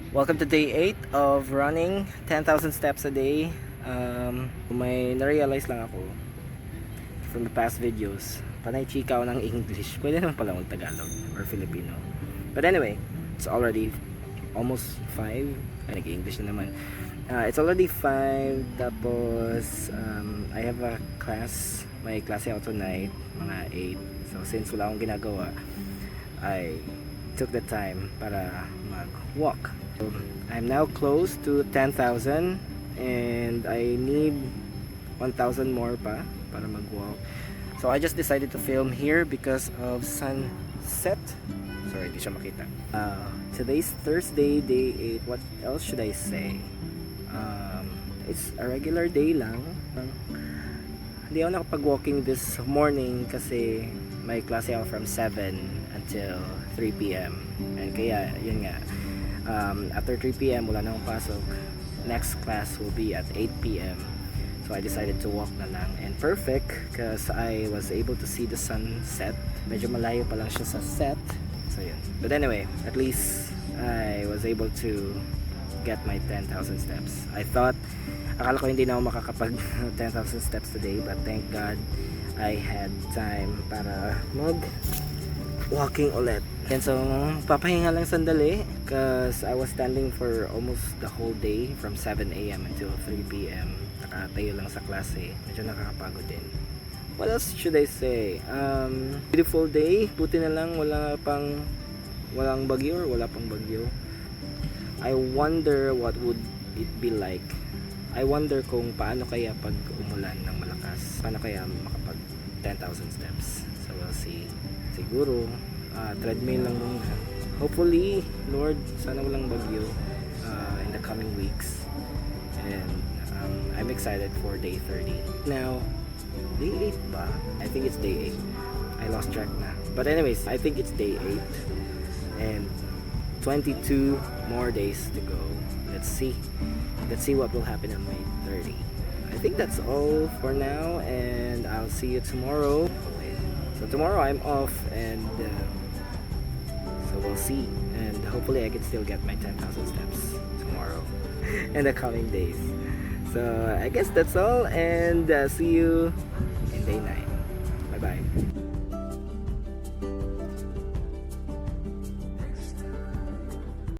Welcome to day 8 of running 10,000 steps a day. May na-realize lang ako from the past videos. Panay chika ako ng English. Pwede naman pala mag-Tagalog or Filipino. But anyway, it's already almost 5. Ay, nag-English na naman. It's already 5. Tapos, I have a class. May klase ako tonight, mga 8. So, since wala akong ginagawa, I took the time para mag-walk. I'm now close to 10,000 and I need 1,000 more pa para mag-walk. So I just decided to film here because of sunset. Sorry, di siya makita. Today's Thursday, day 8. What else should I say? It's a regular day lang. Hindi ako nakapag-walking this morning kasi may klase ako from 7 until 3 p.m. And kaya, yun nga, after 3 p.m. wala na akong pasok. Next class will be at 8 p.m. So I decided to walk na lang. And perfect because I was able to see the sunset. Medyo malayo pa lang siya sa set. So yun. But anyway, at least I was able to get my 10,000 steps. Akala ko hindi na ako makakapag 10,000 steps today, but thank God I had time para walking ulit. And so, papahinga lang sandali because I was standing for almost the whole day from 7 a.m. until 3 p.m. Nakatayo lang sa klase. Medyo nakakapagod din. What else should I say? Beautiful day. Buti na lang walang bagyo or wala pang bagyo. I wonder what would it be like. I wonder kung paano kaya pag umulan ng malakas. Paano kaya makapag 10,000 steps. So we'll see. Siguro treadmill lang muna. Hopefully, Lord, sana walang bagyo in the coming weeks. And I'm excited for day 30. Now, day 8 ba? I think it's day 8. I lost track na. But anyways, I think it's day 8. And 22 more days to go. Let's see what will happen on May 30. I think that's all for now, and I'll see you tomorrow. So tomorrow I'm off, and so we'll see, and hopefully I can still get my 10,000 steps tomorrow in the coming days. So I guess that's all, and see you in day 9. Bye bye.